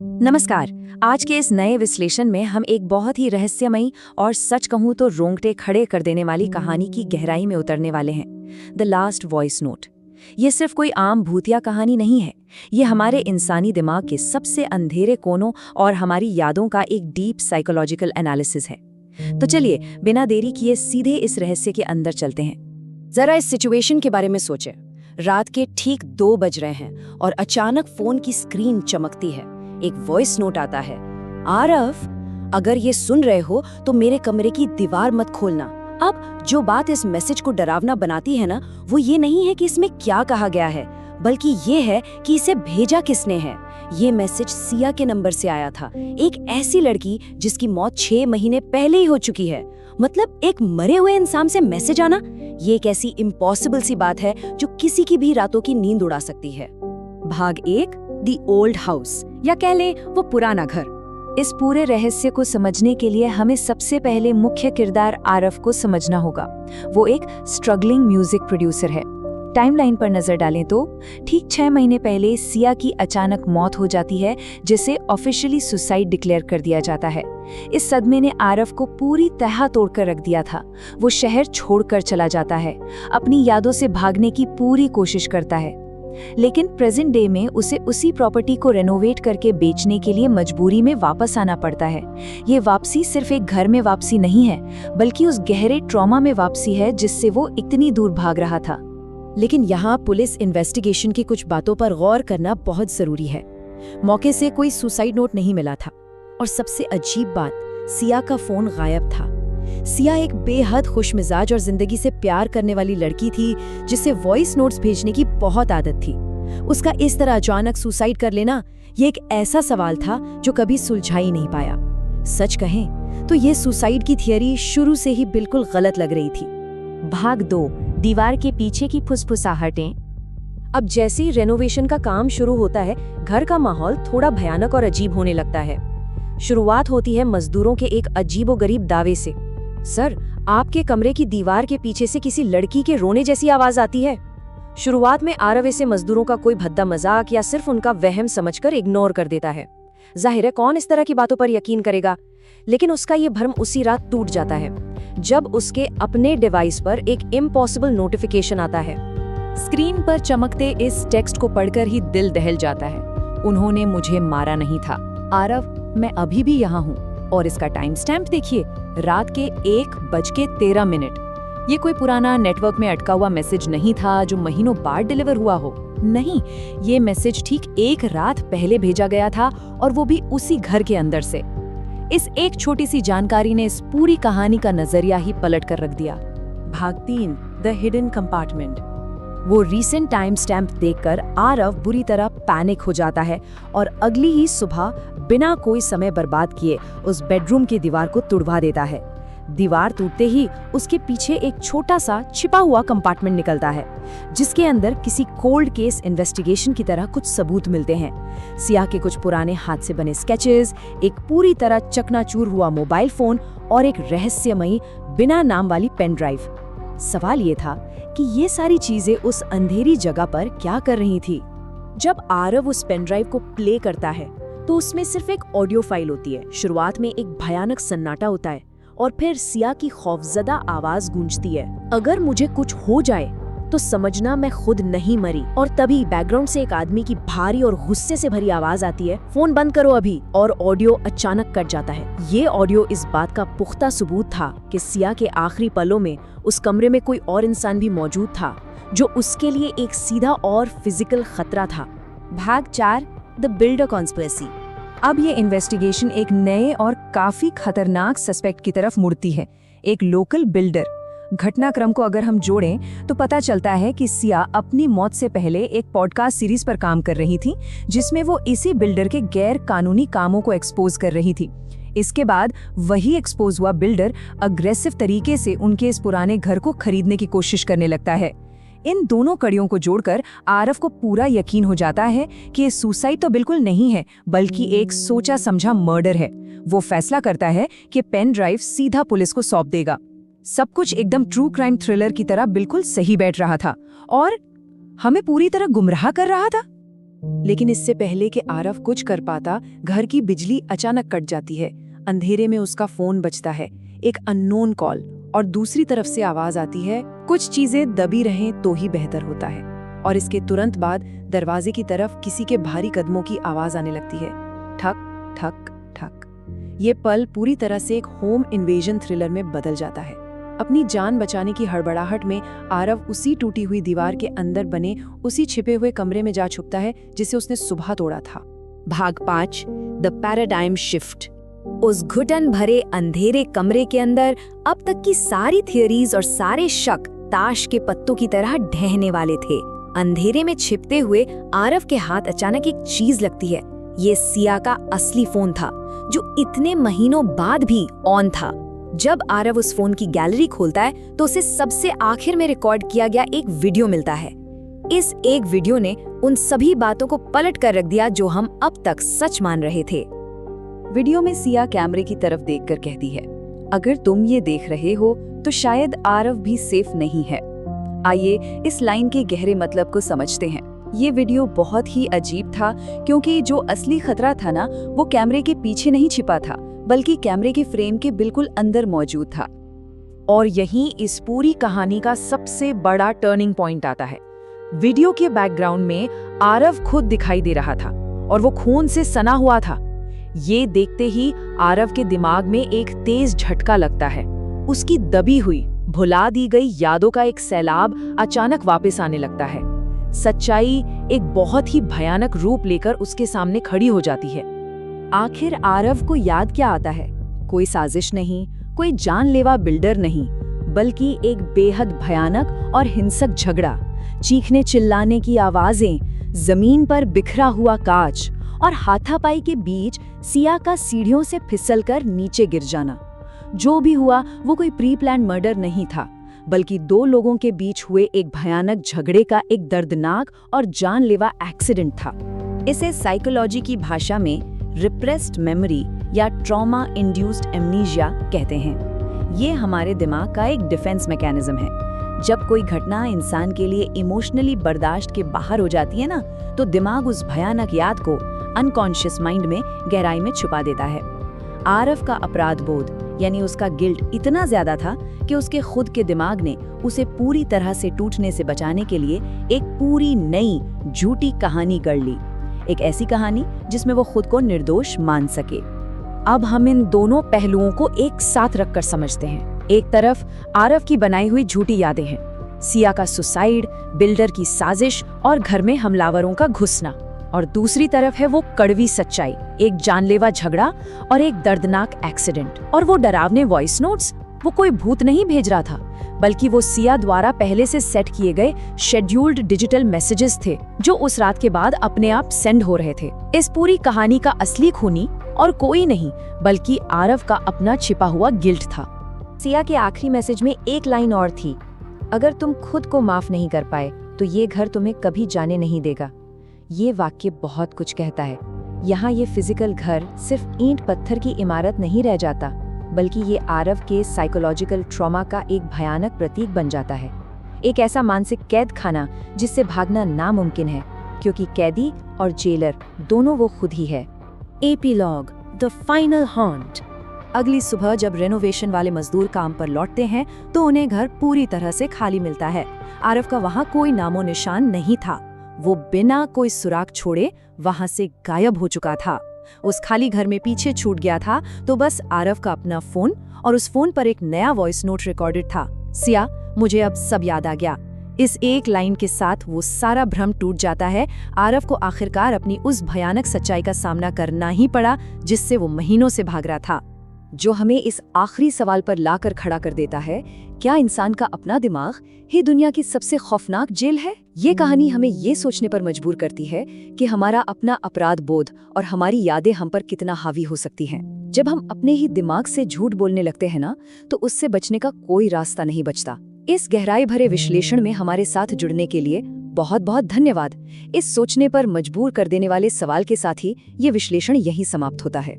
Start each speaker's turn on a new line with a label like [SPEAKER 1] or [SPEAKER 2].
[SPEAKER 1] नमस्कार। आज के इस नए विश्लेषण में हम एक बहुत ही रहस्यमयी और सच कहूं तो रोंगटे खड़े कर देने वाली कहानी की गहराई में उतरने वाले हैं। The last voice note. ये सिर्फ कोई आम भूतिया कहानी नहीं है। ये हमारे इंसानी दिमाग के सबसे अंधेरे कोनों और हमारी यादों का एक डीप साइकोलॉजिकल एनालिसिस है। तो चलिए बिना देरी किए सीधे इस रहस्य के अंदर चलते हैं। जरा इस सिचुएशन के बारे में सोचें। रात के ठीक 2 बज रहे हैं और अचानक फोन की स्क्रीन चमकती है। एक वॉइस नोट आता है। आरव, अगर ये सुन रहे हो तो मेरे कमरे की दीवार मत खोलना। अब जो बात इस मैसेज को डरावना बनाती है ना, वो ये नहीं है कि इसमें क्या कहा गया है, बल्कि ये है कि इसे भेजा किसने है। ये मैसेज सिया के नंबर से आया था, एक ऐसी लड़की जिसकी मौत 6 महीने पहले ही हो चुकी है। मतलब एक मरे हुए इंसान से मैसेज आना, ये एक ऐसी इम्पॉसिबल सी बात है जो किसी की भी रातों की नींद उड़ा सकती है। भाग 1, दी ओल्ड हाउस, या कह लें वो पुराना घर। इस पूरे रहस्य को समझने के लिए हमें सबसे पहले मुख्य किरदार आरव को समझना होगा। वो एक स्ट्रगलिंग म्यूजिक प्रोड्यूसर है। टाइमलाइन पर नजर डालें तो ठीक 6 महीने पहले सिया की अचानक मौत हो जाती है, जिसे ऑफिशियली सुसाइड डिक्लेयर कर दिया जाता है। इस सदमे ने आरव को पूरी तरह तोड़कर रख दिया था। वो शहर छोड़कर चला जाता है, अपनी यादों से भागने की पूरी कोशिश करता है, लेकिन प्रेजेंट डे में उसे उसी प्रॉपर्टी को रेनोवेट करके बेचने के लिए मजबूरी में वापस आना पड़ता है। ये वापसी सिर्फ एक घर में वापसी नहीं है, बल्कि उस गहरे ट्रॉमा में वापसी है जिससे वो इतनी दूर भाग रहा था। लेकिन यहाँ पुलिस इन्वेस्टिगेशन की कुछ बातों पर गौर करना बहुत जरूरी है। मौके से कोई सुसाइड नोट नहीं मिला था, और सबसे अजीब बात, सिया का फोन गायब था। सिया एक बेहद खुशमिजाज और जिंदगी से प्यार करने वाली लड़की थी, जिसे वॉइस नोट्स भेजने की बहुत आदत थी। उसका इस तरह अचानक सुसाइड कर लेना, ये एक ऐसा सवाल था जो कभी सुलझा ही नहीं पाया। सच कहें तो ये सुसाइड की थियरी शुरू से ही बिल्कुल गलत लग रही थी। भाग 2, दीवार के पीछे की फुसफुसाहटें। अब जैसे ही रेनोवेशन का काम शुरू होता है, घर का माहौल थोड़ा भयानक और अजीब होने लगता है। शुरुआत होती है मजदूरों के एक अजीबोगरीब दावे से। सर, आपके कमरे की दीवार के पीछे से किसी लड़की के रोने जैसी आवाज आती है। शुरुआत में आरव इसे मजदूरों का कोई भद्दा मजाक या सिर्फ उनका वहम समझकर इग्नोर कर देता है। जाहिर है कौन इस तरह की बातों पर यकीन करेगा, लेकिन उसका ये भ्रम उसी रात टूट जाता है जब उसके अपने डिवाइस पर एक इम्पॉसिबल नोटिफिकेशन आता है। स्क्रीन पर चमकते इस टेक्स्ट को पढ़कर ही दिल दहल जाता है। उन्होंने मुझे मारा नहीं था आरव, मैं अभी भी यहाँ हूँ। और इसका टाइम स्टैम्प देखिए, रात के 1:13। ये कोई पुराना नेटवर्क में अटका हुआ मैसेज नहीं था जो महीनों बाद डिलीवर हुआ हो। नहीं, ये मैसेज ठीक 1 रात पहले भेजा गया था, और वो भी उसी घर के अंदर से। इस एक छोटी सी जानकारी ने इस पूरी कहानी का नजरिया ही पलट कर रख दिया। भाग 3, द हिडन कंपार्टमेंट। वो रीसेंट टाइम स्टैम्प देखकर आरव बुरी तरह पैनिक हो जाता है और अगली ही सुबह बिना कोई समय बर्बाद किए उस बेडरूम की दीवार को तुड़वा देता है। दीवार टूटते ही उसके पीछे एक छोटा सा छिपा हुआ कंपार्टमेंट निकलता है, जिसके अंदर किसी कोल्ड केस इन्वेस्टिगेशन की तरह कुछ सबूत मिलते हैं। सिया के कुछ पुराने हाथ से बने स्केचेस, एक पूरी तरह चकनाचूर हुआ मोबाइल फोन और एक रहस्यमयी बिना नाम वाली पेन ड्राइव। सवाल ये था कि ये सारी चीजें उस अंधेरी जगह पर क्या कर रही थी। जब आरव उस पेन ड्राइव को प्ले करता है तो उसमें सिर्फ एक ऑडियो फाइल होती है। शुरुआत में एक भयानक सन्नाटा होता है और फिर सिया की खौफजदा आवाज गूंजती है, अगर मुझे कुछ हो जाए तो समझना मैं खुद नहीं मरी। और तभी बैकग्राउंड से एक आदमी की भारी और गुस्से से भरी आवाज आती है, फोन बंद करो अभी। और ऑडियो अचानक कट जाता है। ये ऑडियो इस बात का पुख्ता सबूत था कि सिया के आखिरी पलों में उस कमरे में कोई और इंसान भी मौजूद था, जो उसके लिए एक सीधा और फिजिकल खतरा था। भाग 4, द बिल्डर कॉन्स्पिरेसी। अब ये इन्वेस्टिगेशन एक नए और काफी खतरनाक सस्पेक्ट की तरफ मुड़ती है, एक लोकल बिल्डर। घटनाक्रम को अगर हम जोड़ें तो पता चलता है कि सिया अपनी मौत से पहले एक पॉडकास्ट सीरीज पर काम कर रही थी, जिसमें वो इसी बिल्डर के गैर कानूनी कामों को एक्सपोज कर रही थी। इसके बाद वही एक्सपोज हुआ बिल्डर अग्रेसिव तरीके से उनके इस पुराने घर को खरीदने की कोशिश करने लगता है। इन दोनों कड़ियों को जोड़कर आरव को पूरा यकीन हो जाता है कि ये सुसाइड तो बिल्कुल नहीं है, बल्कि एक सोचा समझा मर्डर है। वो फैसला करता है कि पेन ड्राइव सीधा पुलिस को सौंप देगा। सब कुछ एकदम ट्रू क्राइम थ्रिलर की तरह बिल्कुल सही बैठ रहा था और हमें पूरी तरह गुमराह कर रहा था। लेकिन इससे पहले कि आरव कुछ कर पाता, घर की बिजली अचानक कट जाती है। अंधेरे में उसका फोन बजता है, एक अननोन कॉल, और दूसरी तरफ से आवाज आती है, कुछ चीजें दबी रहें तो ही बेहतर होता है। और इसके तुरंत बाद दरवाजे की तरफ किसी के भारी कदमों की आवाज आने लगती है, ठक ठक ठक। ये पल पूरी तरह से एक होम इन्वेजन थ्रिलर में बदल जाता है। अपनी जान बचाने की हड़बड़ाहट में आरव उसी टूटी हुई दीवार के अंदर बने उसी छिपे हुए कमरे में जा छुपता है जिसे उसने सुबह तोड़ा था। भाग 5, द पैराडाइम शिफ्ट। उस घुटन भरे अंधेरे कमरे के अंदर अब तक की सारी थियरीज और सारे शक ताश के पत्तों की तरह ढहने वाले थे। अंधेरे में छिपते हुए आरव के हाथ अचानक एक चीज लगती है। ये सिया का असली फोन था, जो इतने महीनों बाद भी ऑन था। जब आरव उस फोन की गैलरी खोलता है तो उसे सबसे आखिर में रिकॉर्ड किया गया एक वीडियो मिलता है। इस एक वीडियो ने उन सभी बातों को पलट कर रख दिया जो हम अब तक सच मान रहे थे। वीडियो में सिया कैमरे की तरफ देखकर कहती है, अगर तुम ये देख रहे हो तो शायद आरव भी सेफ नहीं है। आइए इस लाइन के गहरे मतलब को समझते हैं। ये वीडियो बहुत ही अजीब था, क्योंकि जो असली खतरा था ना, वो कैमरे के पीछे नहीं छिपा था, बल्कि कैमरे के फ्रेम के बिल्कुल अंदर मौजूद था। और यहीं इस पूरी कहानी का सबसे बड़ा टर्निंग पॉइंट आता है। वीडियो के बैकग्राउंड में आरव खुद दिखाई दे रहा था और वो खून से सना हुआ था। ये देखते ही आरव के दिमाग में एक तेज झटका लगता है। उसकी दबी हुई, भुला दी गई यादों का एक सैलाब अचानक वापस आने लगता है। सच्चाई एक बहुत ही भयानक रूप लेकर उसके सामने खड़ी हो जाती है। आखिर आरव को याद क्या आता है? कोई साजिश नहीं, कोई जानलेवा बिल्डर नहीं, बल्कि एक बेहद भयानक और हिंसक झगड़ा। चीखने चिल्लाने की आवाजें, जमीन पर बिखरा हुआ कांच और हाथापाई के बीच सिया का सीढ़ियों से फिसलकर नीचे गिर जाना। जो भी हुआ वो कोई प्री प्लान मर्डर नहीं था, बल्कि दो लोगों के बीच हुए एक भयानक झगड़े का एक दर्दनाक और जानलेवा एक्सीडेंट था। इसे साइकोलॉजी की भाषा में रिप्रेस्ड मेमोरी या ट्रॉमा इंड्यूस्ड एमनीशिया कहते हैं। ये हमारे दिमाग का एक डिफेंस मैकेनिज्म है। जब कोई घटना इंसान के लिए इमोशनली बर्दाश्त के बाहर हो जाती है ना, तो दिमाग उस भयानक याद को अनकॉन्शियस माइंड में गहराई में छुपा देता है। आरव का अपराध बोध यानी उसका गिल्ट इतना ज्यादा था कि उसके खुद के दिमाग ने उसे पूरी तरह से टूटने से बचाने के लिए एक पूरी नई झूठी कहानी गढ़ ली। एक ऐसी कहानी जिसमें वो खुद को निर्दोष मान सके। अब हम इन दोनों पहलुओं को एक साथ रखकर समझते हैं। एक तरफ आरव की बनाई हुई झूठी यादें हैं, सिया का सुसाइड, बिल्डर की साजिश और घर में हमलावरों का घुसना, और दूसरी तरफ है वो कड़वी सच्चाई, एक जानलेवा झगड़ा और एक दर्दनाक एक्सीडेंट। और वो डरावने वॉइस नोट्स, वो कोई भूत नहीं भेज रहा था, बल्कि वो सिया द्वारा पहले से सेट किए गए शेड्यूल्ड डिजिटल मैसेजेस थे, जो उस रात के बाद अपने आप सेंड हो रहे थे। इस पूरी कहानी का असली खूनी और कोई नहीं, बल्कि आरव का अपना छिपा हुआ गिल्ट था। सिया के आखिरी मैसेज में एक लाइन और थी, अगर तुम खुद को माफ नहीं कर पाए तो ये घर तुम्हें कभी जाने नहीं देगा। ये वाक्य बहुत कुछ कहता है। यहाँ ये फिजिकल घर सिर्फ ईंट पत्थर की इमारत नहीं रह जाता, बल्कि ये आरव के साइकोलॉजिकल ट्रॉमा का एक भयानक प्रतीक बन जाता है। एक ऐसा मानसिक कैद खाना जिससे भागना नामुमकिन है, क्योंकि कैदी और जेलर दोनों वो खुद ही है। Epilogue, the final haunt. अगली सुबह जब रेनोवेशन वाले मजदूर काम पर लौटते हैं तो उन्हें घर पूरी तरह से खाली मिलता है। आरव का वहाँ कोई नामो निशान नहीं था। वो बिना कोई सुराग छोड़े वहाँ से गायब हो चुका था। उस खाली घर में पीछे छूट गया था तो बस आरव का अपना फोन, और उस फोन पर एक नया वॉइस नोट रिकॉर्डेड था, सिया, मुझे अब सब याद आ गया। इस एक लाइन के साथ वो सारा भ्रम टूट जाता है। आरव को आखिरकार अपनी उस भयानक सच्चाई का सामना करना ही पड़ा जिससे वो महीनों से भाग रहा था, जो हमें इस आखिरी सवाल पर लाकर खड़ा कर देता है, क्या इंसान का अपना दिमाग ही दुनिया की सबसे खौफनाक जेल है? ये कहानी हमें ये सोचने पर मजबूर करती है कि हमारा अपना अपराध बोध और हमारी यादें हम पर कितना हावी हो सकती हैं। जब हम अपने ही दिमाग से झूठ बोलने लगते हैं ना, तो उससे बचने का कोई रास्ता नहीं बचता। इस गहराई भरे विश्लेषण में हमारे साथ जुड़ने के लिए बहुत बहुत धन्यवाद। इस सोचने पर मजबूर कर देने वाले सवाल के साथ ही ये विश्लेषण यहीं समाप्त होता है।